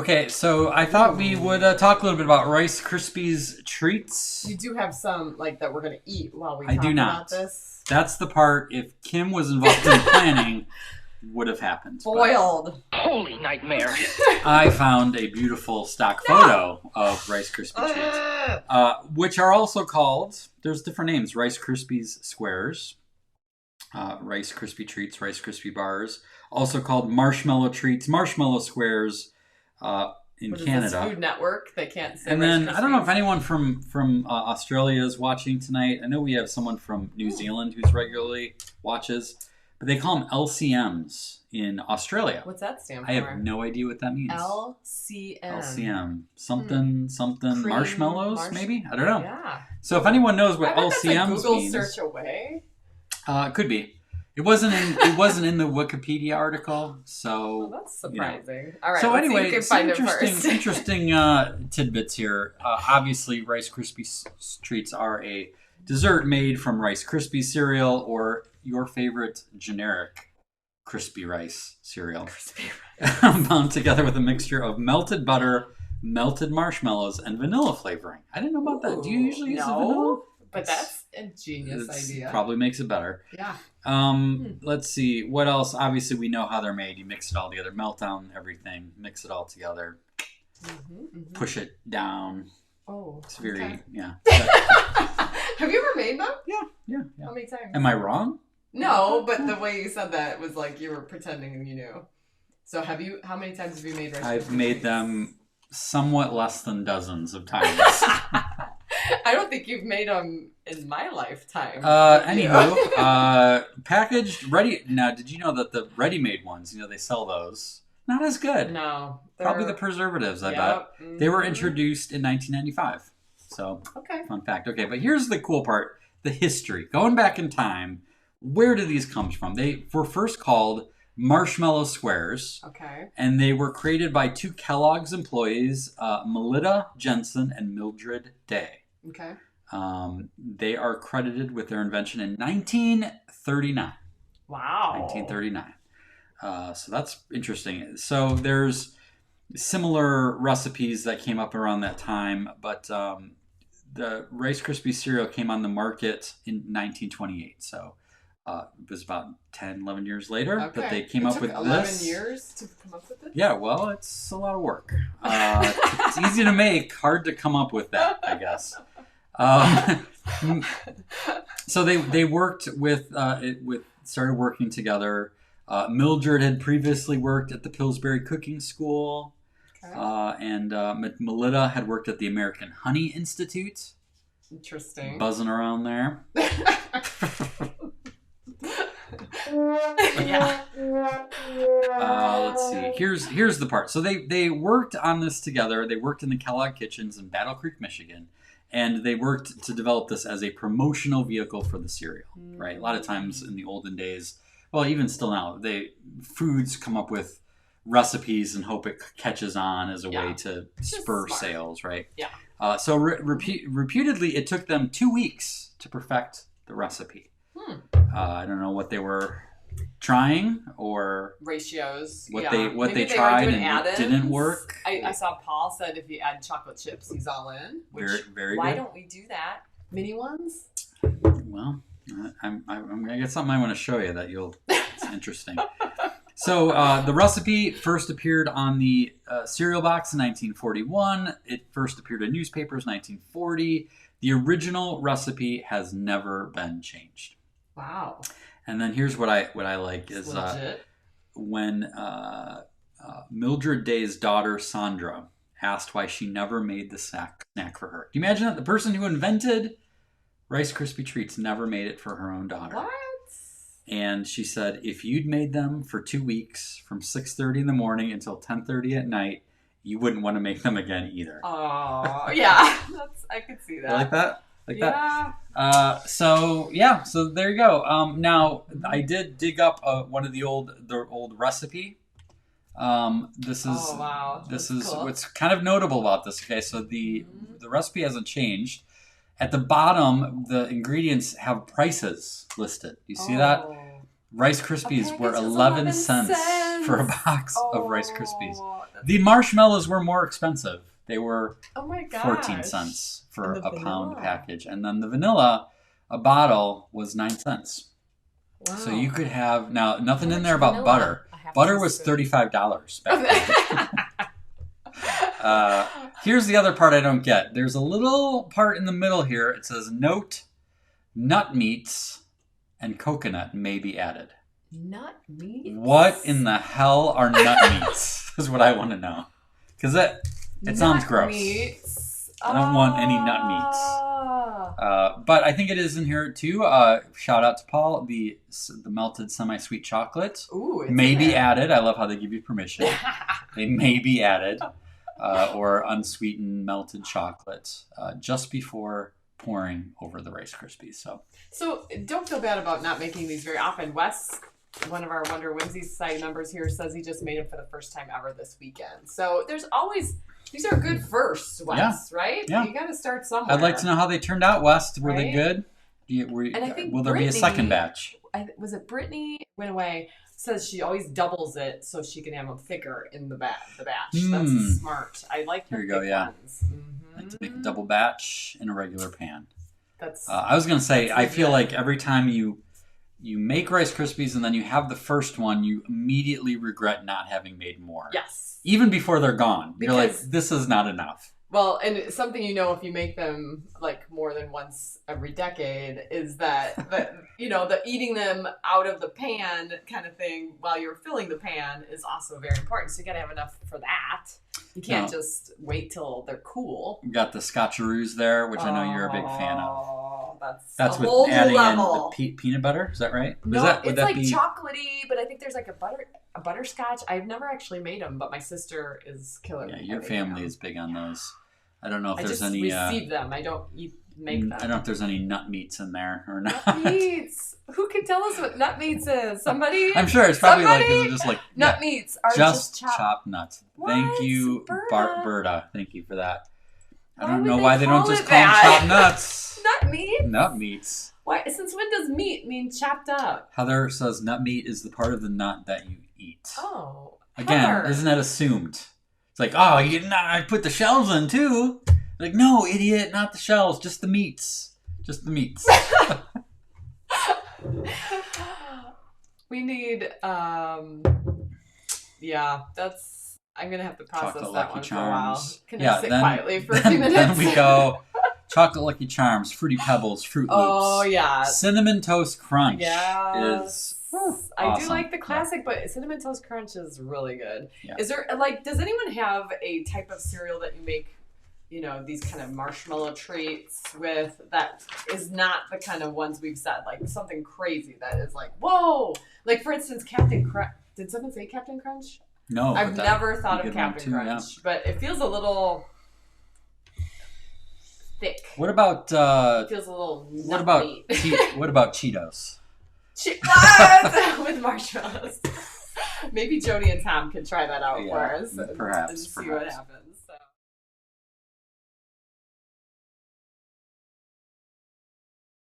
Okay, so I thought we would talk a little bit about Rice Krispies Treats. You do have some that we're gonna eat while we I talk do not. about this. That's the part, if Kim was involved in planning, would have happened. Boiled. Holy nightmare. I found a beautiful stock photo of Rice Krispie Treats, which are also called, there's different names, Rice Krispies Squares, Rice Krispie Treats, Rice Krispie Bars, also called Marshmallow Treats, Marshmallow Squares in Canada. Is this Food Network? They can't say And Rice then, Krispies. I don't know if anyone from Australia is watching tonight. I know we have someone from New Zealand who's regularly watches. But they call them LCMs in Australia. What's that stand for? I have no idea what that means. LCM. LCM. Something, Cream marshmallows, maybe? I don't know. Yeah. So if anyone knows what I bet LCMs that's a Google means. search away. It could be. It wasn't in the Wikipedia article, so. Well, that's surprising. All right. So let's anyway, see if you can some find it first. interesting tidbits here. Obviously, Rice Krispie Treats are a dessert made from Rice Krispie cereal, or your favorite generic crispy rice cereal, bound together with a mixture of melted butter, melted marshmallows, and vanilla flavoring. I didn't know about that. Do you usually use the vanilla? But that's a genius idea. Probably makes it better. Yeah. Let's see. What else? Obviously, we know how they're made. You mix it all together, melt down everything, mix it all together, push it down. Oh. It's very, yeah. Have you ever made them? Yeah. How many times? Am I wrong? No, but the way you said that was like you were pretending and you knew. So how many times have you made Rice Krispie I've made Treats? them somewhat less than dozens of times. I don't think you've made them in my lifetime. Anywho, packaged, ready. Now, did you know that the ready-made ones, they sell those? Not as good. No. Probably the preservatives, I bet. Mm-hmm. They were introduced in 1995. So, fun fact. Okay, but here's the cool part. The history. Going back in time, where do these come from? They were first called Marshmallow Squares. Okay. And they were created by two Kellogg's employees, Melita Jensen and Mildred Day. Okay. They are credited with their invention in 1939. Wow. 1939. So that's interesting. So there's similar recipes that came up around that time, but the Rice Krispie cereal came on the market in 1928. So it was about 10, 11 years later that they came up with 11 years to come up with this? Yeah, well, it's a lot of work. It's easy to make, hard to come up with that, I guess. So they worked started working together. Mildred had previously worked at the Pillsbury Cooking School. Okay. And Melita had worked at the American Honey Institute. Interesting. Buzzing around there. Yeah. Let's see. Here's the part. So they worked on this together. They worked in the Kellogg kitchens in Battle Creek, Michigan. And they worked to develop this as a promotional vehicle for the cereal, right? A lot of times in the olden days, well, even still now, foods come up with recipes and hope it catches on as a way to spur sales, right? Yeah. So reputedly, it took them 2 weeks to perfect the recipe. I don't know what they were trying or ratios. What Maybe they tried and add-ins. it didn't work. I saw Paul said if you add chocolate chips, he's all in. Which, very why good. don't we do that? Mini ones? Well, I'm gonna get something I want to show you that it's interesting. So the recipe first appeared on the cereal box in 1941. It first appeared in newspapers 1940. The original recipe has never been changed. Wow. And then here's what I like is when Mildred Day's daughter Sandra asked why she never made the snack for her. Do you imagine that the person who invented Rice Krispie Treats never made it for her own daughter? What? And she said, if you'd made them for 2 weeks from 6:30 in the morning until 10:30 at night, you wouldn't want to make them again either. Oh, yeah. I could see that. You like that? Like yeah. that? So there you go. Now I did dig up one of the old recipe. This is cool. What's kind of notable about this. Okay, so the recipe hasn't changed. At the bottom, the ingredients have prices listed. You see that? Rice Krispies were 11 cents for a box of Rice Krispies. That's- The marshmallows were more expensive. They were Oh my gosh. 14 cents for And a the pound vanilla. package. And then the vanilla, a bottle, was 9 cents. Wow. So you could have, now, nothing How in much there about vanilla? butter. A half Butter was teaspoon. $35 back then. Here's the other part I don't get. There's a little part in the middle here. It says, note, nut meats and coconut may be added. Nut meat? What in the hell are nut meats? Is what I want to know. Because it sounds gross. Meats. I don't want any nut meats. But I think it is in here too. Shout out to Paul. The melted semi-sweet chocolate Ooh, it's may in be there. added. I love how they give you permission. They may be added. Or unsweetened melted chocolate just before pouring over the Rice Krispies. So don't feel bad about not making these very often. Wes, one of our Wonder Whimsies site members here, says he just made them for the first time ever this weekend. So there's always, these are good firsts, Wes, right? Yeah. You got to start somewhere. I'd like to know how they turned out, West. Were they Right? good? And I think Will there be a Brittany- second batch? Was it Brittany went away? Says she always doubles it so she can have them thicker in the batch. That's smart. I like the Here you go, thick yeah. ones. Like to make a double batch in a regular pan. That's I was gonna say, That's I feel legit. like every time you make Rice Krispies and then you have the first one, you immediately regret not having made more. yes. Even before they're gone, you're like, Because- this is not enough. Well, and it's something if you make them like more than once every decade is that the eating them out of the pan kind of thing while you're filling the pan is also very important. So you got to have enough for that. You can't No. just wait till they're cool. You got the Scotcheroos there, which I know you're a big fan of. Oh, That's a with whole adding level. in the peanut butter. Is that right? No, Would it's that like be? chocolatey, but I think there's like a butterscotch. I've never actually made them, but my sister is killer. Yeah, at your making family them. is big on those. I don't know if I there's just any. receive them. I don't make them. I don't know if there's any nut meats in there or not. Nut meats. Who can tell us what nut meats is? Somebody? I'm sure it's probably like Somebody? it's just like Nut yeah, meats are just chopped. chopped nuts. What? Thank you, Berta. Berta. Thank you for that. I Why don't would know they why they don't call just it call them that? chopped nuts. Nut meat? Nut meats. Why? Since when does meat mean chopped up? Heather says nut meat is the part of the nut that you eat. Oh. Again, Heather. isn't that assumed? It's like, oh, I put the shells in too. Like, no, idiot, not the shells, just the meats. Just the meats. We need, yeah, that's, I'm going to have to process Chocolate that Lucky one for a while. Charms. Can Yeah, I sit then- quietly for a few minutes? Then we go Chocolate Lucky Charms, Fruity Pebbles, Fruit Loops. Oh, yeah. Cinnamon Toast Crunch Yes. is I do awesome. like the classic, but Cinnamon Toast Crunch is really good. Yeah. Is there, does anyone have a type of cereal that you make, these kind of marshmallow treats with that is not the kind of ones we've said, like something crazy that is like, whoa! Like, for instance, Captain Crunch. Did someone say Captain Crunch? No, I've but that never would thought be of a good one Captain too, Crunch, but it feels a little thick. What about It feels a little what about nut-meat. what about Cheetos? What? With marshmallows. Maybe Jody and Tom can try that out Yeah, for us. perhaps, And see what perhaps. happens.